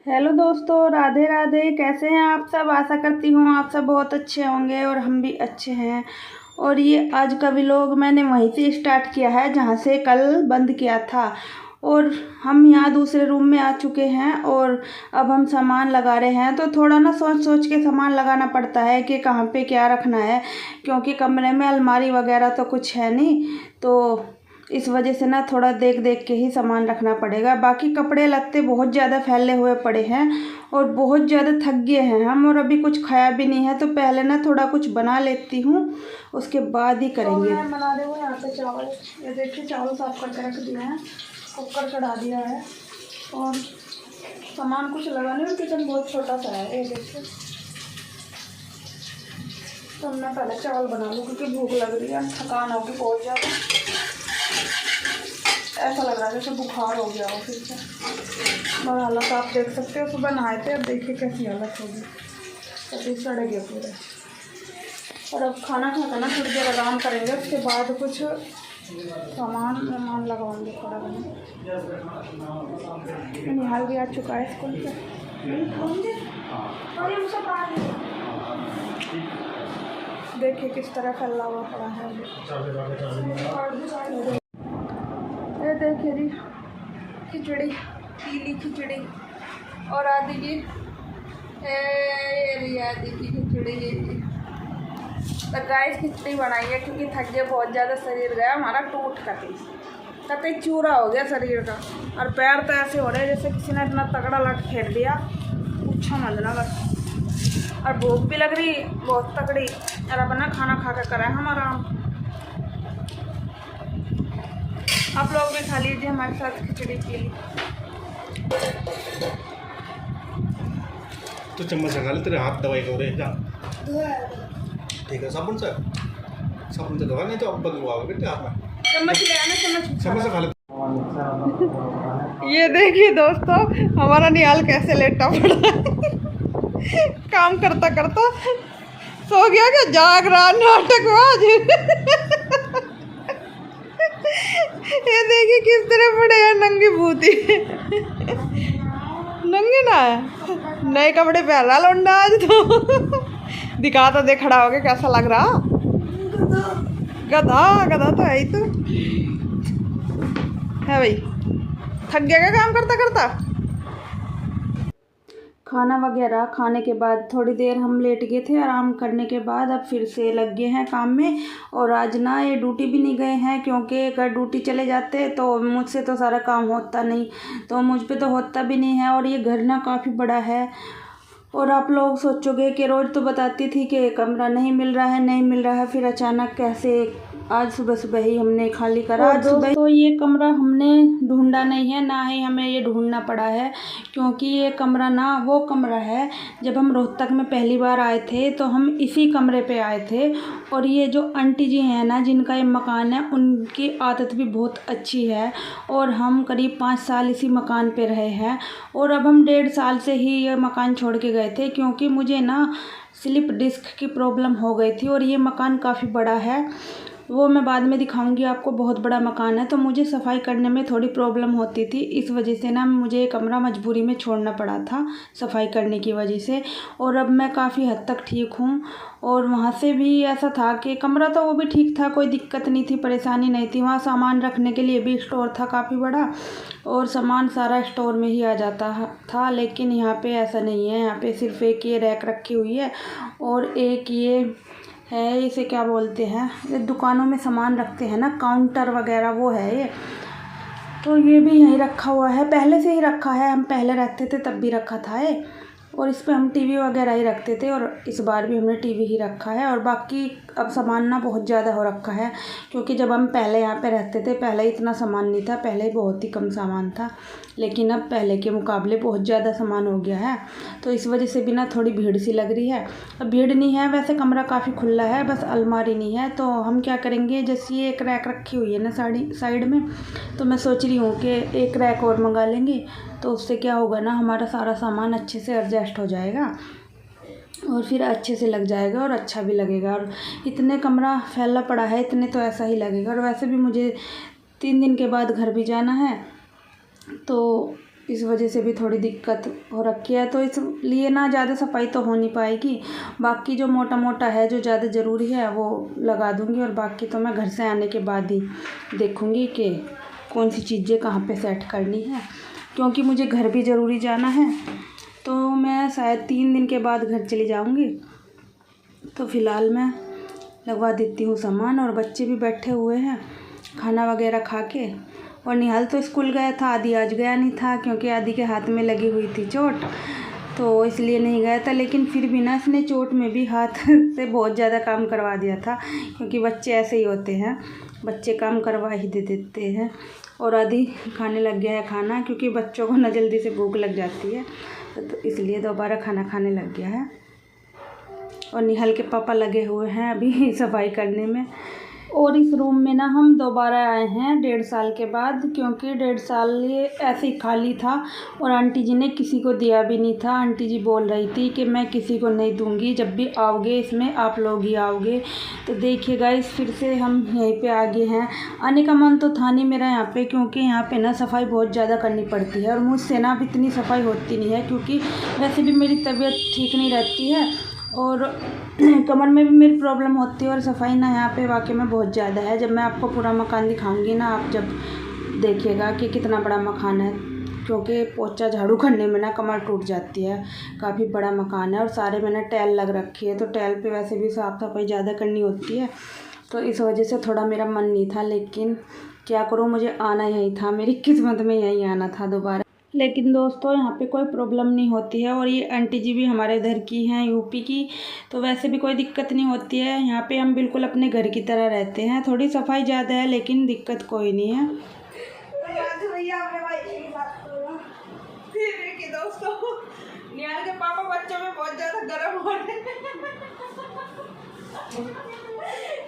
Hello दोस्तों, राधे राधे। कैसे हैं आप सब? आशा करती हूँ आप सब बहुत अच्छे होंगे और हम भी अच्छे हैं। और ये आज का व्लॉग मैंने वहीं से स्टार्ट किया है जहाँ से कल बंद किया था। और हम यहाँ दूसरे रूम में आ चुके हैं और अब हम सामान लगा रहे हैं। तो थोड़ा ना सोच सोच के सामान लगाना पड़ता है कि कहाँ पे क्या रखना है, क्योंकि कमरे में अलमारी वगैरह तो कुछ है नहीं। तो इस वजह से ना थोड़ा देख देख के ही सामान रखना पड़ेगा। बाकी कपड़े लत्ते बहुत ज़्यादा फैले हुए पड़े हैं और बहुत ज़्यादा थक गए हैं हम, और अभी कुछ खाया भी नहीं है। तो पहले ना थोड़ा कुछ बना लेती हूँ, उसके बाद ही करेंगे। मैं बना रही हूँ यहाँ पे चावल। ये देखिए चावल साफ करके रख दिए हैं, कुकर चढ़ा दिया है और सामान कुछ लगा नहीं। किचन बहुत छोटा सा है, ये देखिए। तो मैं पहले चावल बना लूँ क्योंकि भूख लग रही है, थकान होगी बहुत ज़्यादा। ऐसा लग रहा है जैसे बुखार हो गया हो फिर से। और हालत आप देख सकते हो, सुबह नहाए थे, अब देखिए कैसी हालत होगी, तभी सड़ गए पूरे। और अब खाना खाकर ना थोड़ी देर आराम करेंगे, उसके बाद कुछ सामान लगाऊंगे थोड़ा बहुत। निहाल भी आ चुका है स्कूल से। देखिए किस तरह फैला हुआ पड़ा है। ये देखिए जी खिचड़ी, पीली खिचड़ी और आदि की आदि की खिचड़ी। तो गाइस खिचड़ी बनाई है क्योंकि थक गए बहुत ज़्यादा, शरीर गया हमारा टूट कतई चूरा हो गया शरीर का। और पैर तो ऐसे हो रहे हैं जैसे किसी ने इतना तगड़ा लट फेंक दिया, पूछा मत बस। और भूख भी लग रही बहुत तगड़ी। और अब ना खाना खा कर करा हम आराम। आप लोग भी खा लीजिए हमारे साथ खिचड़ी पी ली। तो चम्मच से खा ले, तेरे हाथ दवाई हो रहे हैं क्या? ठीक है, साबुन से दवा, नहीं तो अब बदलवाओगे क्या हाथ में? चम्मच ले आना, चम्मच से खा ले। ये देखिए दोस्तों, हमारा निहाल कैसे लेटा पड़ा काम करता करता सो गया क्या? जाग रहा नाटकबाज ये देखिए किस तरह पड़े हैं नंगी भूती नंगी ना है, नए कपड़े पहन रहा लौंडा आज तो दिखा तो दे, खड़ा हो गया कैसा लग रहा। गधा गधा तो है ही तो है भाई। थक गया क्या काम करता करता? खाना वगैरह खाने के बाद थोड़ी देर हम लेट गए थे आराम करने के बाद। अब फिर से लग गए हैं काम में। और आज ना ये ड्यूटी भी नहीं गए हैं, क्योंकि अगर ड्यूटी चले जाते तो मुझसे तो सारा काम होता नहीं, तो मुझ पे तो होता भी नहीं है। और ये घर ना काफ़ी बड़ा है। और आप लोग सोचोगे कि रोज़ तो बताती थी कि कमरा नहीं मिल रहा है, फिर अचानक कैसे आज सुबह सुबह ही हमने खाली करा। आज सुबह तो ये कमरा हमने ढूंढा नहीं है, ना ही हमें ये ढूंढना पड़ा है, क्योंकि ये कमरा ना वो कमरा है। जब हम रोहतक में पहली बार आए थे तो हम इसी कमरे पे आए थे। और ये जो आंटी जी हैं ना जिनका ये मकान है, उनकी आदत भी बहुत अच्छी है। और हम करीब 5 साल इसी मकान पे रहे हैं। और अब हम 1.5 साल से ही ये मकान छोड़ के गए थे, क्योंकि मुझे ना स्लिप डिस्क की प्रॉब्लम हो गई थी। और ये मकान काफ़ी बड़ा है, वो मैं बाद में दिखाऊंगी आपको। बहुत बड़ा मकान है, तो मुझे सफाई करने में थोड़ी प्रॉब्लम होती थी। इस वजह से ना मुझे ये कमरा मजबूरी में छोड़ना पड़ा था सफाई करने की वजह से। और अब मैं काफ़ी हद तक ठीक हूँ। और वहाँ से भी ऐसा था कि कमरा तो वो भी ठीक था, कोई दिक्कत नहीं थी, परेशानी नहीं थी। वहाँ सामान रखने के लिए भी स्टोर था काफ़ी बड़ा, और सामान सारा स्टोर में ही आ जाता था। लेकिन यहाँ पे ऐसा नहीं है, यहाँ पे सिर्फ एक ये रैक रखी हुई है और एक ये है, इसे क्या बोलते हैं, ये दुकानों में सामान रखते हैं ना, काउंटर वगैरह, वो है ये। तो ये भी यहीं रखा हुआ है, पहले से ही रखा है, हम पहले रहते थे तब भी रखा था ये। और इस पे हम टीवी वगैरह ही रखते थे, और इस बार भी हमने टीवी ही रखा है। और बाकी अब सामान ना बहुत ज़्यादा हो रखा है, क्योंकि जब हम पहले यहाँ पे रहते थे पहले इतना सामान नहीं था, पहले बहुत ही कम सामान था। लेकिन अब पहले के मुकाबले बहुत ज़्यादा सामान हो गया है, तो इस वजह से भी ना थोड़ी भीड़ सी लग रही है। अब भीड़ नहीं है, वैसे कमरा काफ़ी खुला है, बस अलमारी नहीं है। तो हम क्या करेंगे, जैसे ये एक रैक रखी हुई है ना साइड में, तो मैं सोच रही हूँ कि एक रैक और मंगा लेंगे, तो उससे क्या होगा ना, हमारा सारा सामान अच्छे से एडजस्ट हो जाएगा और फिर अच्छे से लग जाएगा और अच्छा भी लगेगा। और इतने कमरा फैला पड़ा है, इतने तो ऐसा ही लगेगा। और वैसे भी मुझे 3 दिन के बाद घर भी जाना है, तो इस वजह से भी थोड़ी दिक्कत हो रखी है, तो इसलिए ना ज़्यादा सफाई तो हो नहीं पाएगी। बाकी जो मोटा मोटा है, जो ज़्यादा ज़रूरी है वो लगा दूँगी, और बाकी तो मैं घर से आने के बाद ही देखूँगी कि कौन सी चीज़ें कहाँ पे सेट करनी है, क्योंकि मुझे घर भी ज़रूरी जाना है। तो मैं शायद 3 दिन के बाद घर चली जाऊँगी। तो फ़िलहाल मैं लगवा देती हूँ सामान, और बच्चे भी बैठे हुए हैं खाना वगैरह खा के। और निहाल तो स्कूल गया था, आदि आज गया नहीं था क्योंकि आदि के हाथ में लगी हुई थी चोट, तो इसलिए नहीं गया था। लेकिन फिर भी ना इसने चोट में भी हाथ से बहुत ज़्यादा काम करवा दिया था, क्योंकि बच्चे ऐसे ही होते हैं, बच्चे काम करवा ही देते हैं। और आदि खाने लग गया है खाना, क्योंकि बच्चों को ना जल्दी से भूख लग जाती है, तो इसलिए दोबारा खाना खाने लग गया है। और निहाल के पापा लगे हुए हैं अभी सफाई करने में। और इस रूम में ना हम दोबारा आए हैं 1.5 साल के बाद, क्योंकि 1.5 साल ये ऐसे ही खाली था और आंटी जी ने किसी को दिया भी नहीं था। आंटी जी बोल रही थी कि मैं किसी को नहीं दूंगी, जब भी आओगे इसमें आप लोग ही आओगे। तो देखिए गाइस, फिर से हम यहीं पे आ गए हैं। आने का मन तो था नहीं मेरा यहाँ पे, क्योंकि यहाँ पे ना सफाई बहुत ज़्यादा करनी पड़ती है, और मुझसे ना अब इतनी सफाई होती नहीं है, क्योंकि वैसे भी मेरी तबीयत ठीक नहीं रहती है और कमर में भी मेरी प्रॉब्लम होती है। और सफाई ना यहाँ पे वाकई में बहुत ज़्यादा है। जब मैं आपको पूरा मकान दिखाऊंगी ना, आप जब देखिएगा कि कितना बड़ा मकान है, क्योंकि पोछा झाड़ू करने में ना कमर टूट जाती है। काफ़ी बड़ा मकान है और सारे में ना टाइल लग रखी है, तो टाइल पे वैसे भी साफ़ सफाई ज़्यादा करनी होती है, तो इस वजह से थोड़ा मेरा मन नहीं था। लेकिन क्या करूँ, मुझे आना यही था, मेरी किस्मत में यही आना था दोबारा। लेकिन दोस्तों यहाँ पे कोई प्रॉब्लम नहीं होती है, और ये आंटी जी भी हमारे इधर की हैं, यूपी की, तो वैसे भी कोई दिक्कत नहीं होती है। यहाँ पे हम बिल्कुल अपने घर की तरह रहते हैं। थोड़ी सफाई ज़्यादा है लेकिन दिक्कत कोई नहीं है। दोस्तों निहाल के पापा बच्चों में बहुत ज़्यादा गर्म हो रहे हैं।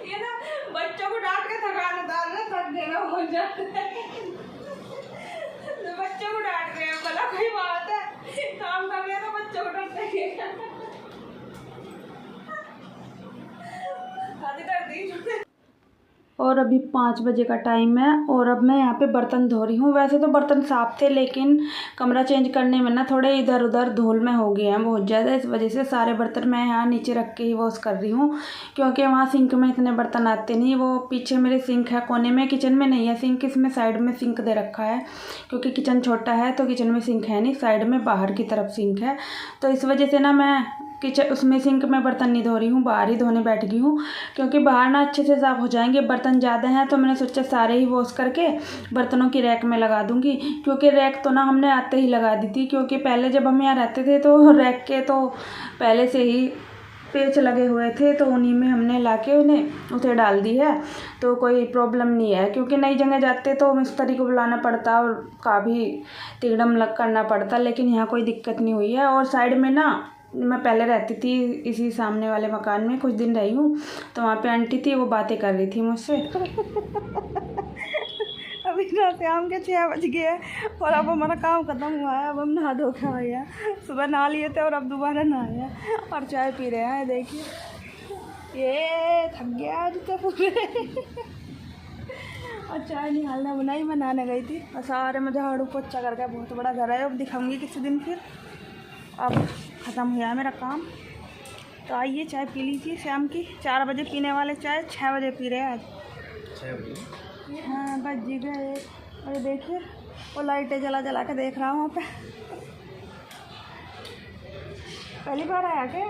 ये ना बच्चों को डांट के थकान उतार रहे, थक देना हो जाता है। बच्चों को डांट रहे हैं, भला कोई बात है, काम कर रहे हैं तो बच्चों को डांट देंगे। और अभी 5 बजे का टाइम है, और अब मैं यहाँ पे बर्तन धो रही हूँ। वैसे तो बर्तन साफ थे, लेकिन कमरा चेंज करने में ना थोड़े इधर उधर धूल में हो गए हैं बहुत ज़्यादा। इस वजह से सारे बर्तन मैं यहाँ नीचे रख के ही वॉश कर रही हूँ, क्योंकि वहाँ सिंक में इतने बर्तन आते नहीं। वो पीछे मेरे सिंक है कोने में, किचन में नहीं है सिंक, इसमें साइड में सिंक दे रखा है, क्योंकि किचन छोटा है तो किचन में सिंक है नहीं, साइड में बाहर की तरफ सिंक है। तो इस वजह से ना मैं किचन उसमें सिंक में बर्तन नहीं धो रही हूँ, बाहर ही धोने बैठ गई हूँ, क्योंकि बाहर ना अच्छे से साफ़ हो जाएंगे। बर्तन ज़्यादा हैं तो मैंने सोचा सारे ही वॉश करके बर्तनों की रैक में लगा दूँगी, क्योंकि रैक तो ना हमने आते ही लगा दी थी, क्योंकि पहले जब हम यहाँ रहते थे तो रैक के तो पहले से ही पेच लगे हुए थे, तो उन्हीं में हमने लाके उसे डाल दी है, तो कोई प्रॉब्लम नहीं है। क्योंकि नई जगह जाते तो मिस्त्री को बुलाना पड़ता और काफ़ी तिगड़म लग करना पड़ता, लेकिन यहाँ कोई दिक्कत नहीं हुई है। और साइड में ना मैं पहले रहती थी इसी सामने वाले मकान में, कुछ दिन रही हूँ, तो वहाँ पे आंटी थी, वो बातें कर रही थी मुझसे। अभी शाम के 6 बज गए हैं और अब हमारा काम ख़त्म हुआ है। अब हम नहा धो के आए हैं, सुबह नहा लिए थे और अब दोबारा नहाए हैं और चाय पी रहे हैं। देखिए ये थक गया आज तो पूरे। और चाय निकालना बनाई, मैं नहाने गई थी और सारे में झाड़ू पोछा करके, बहुत बड़ा घर है। अब दिखाऊंगी किसी दिन फिर। अब ख़त्म हुआ मेरा काम, तो आइए चाय पी लीजिए। शाम की 4 बजे पीने वाले चाय 6 बजे पी रहे हैं आज। 6 बजे? हाँ बज गए। और देखिए वो लाइटें जला जला के देख रहा हूँ वहाँ पे। पहली बार आया क्या?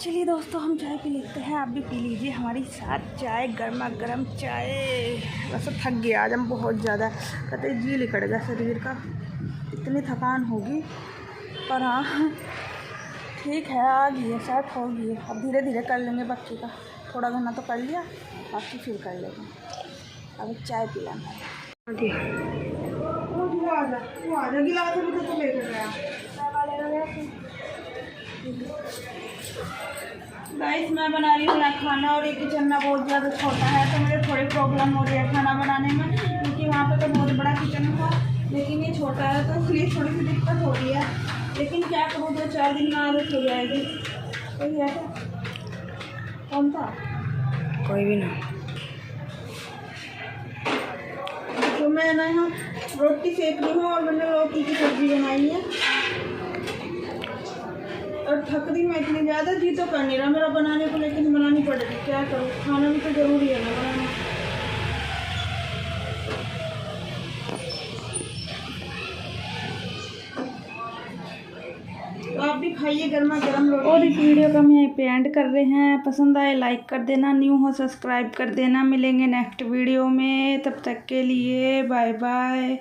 चलिए दोस्तों, हम चाय पी लेते हैं, आप भी पी लीजिए हमारी साथ चाय, गर्मा गर्म चाय। वैसे थक गया आज हम बहुत ज़्यादा, कहते जी लिकड़ गया शरीर का, इतनी थकान होगी। पर हाँ ठीक है, आ गई है, सेट हो गई है। अब धीरे धीरे कर लेंगे, बाकी का थोड़ा घना तो कर लिया, बाकी फिर कर लेंगे। अब चाय पी लेंगे। गिलास भी तो लेकर गया। गाइस मैं बना रही हूँ ना खाना, और ये किचन ना बहुत ज़्यादा छोटा है, तो मुझे थोड़ी प्रॉब्लम हो रही है खाना बनाने में, क्योंकि वहाँ पे तो बहुत बड़ा किचन था, लेकिन ये छोटा है तो इसलिए थोड़ी सी दिक्कत हो रही है। लेकिन क्या करूँ, 2-4 दिन में आदत हो जाएगी। कोई है क्या? कौन था? कोई भी ना। मैं ना यहाँ रोटी सेक रही हूँ और मैंने लौकी की सब्ज़ी बनाई है और थक रही मैं इतनी ज़्यादा, जी तो कर नहीं रहा मेरा बनाने को, लेकिन बनानी पड़ेगी, क्या करूँ, खाना भी तो ज़रूरी है ना बनाना। तो आप भी खाइए गर्मा गर्म रोटी। और इस वीडियो का हम यहीं पे एंड कर रहे हैं। पसंद आए लाइक कर देना, न्यू हो सब्सक्राइब कर देना। मिलेंगे नेक्स्ट वीडियो में, तब तक के लिए बाय बाय।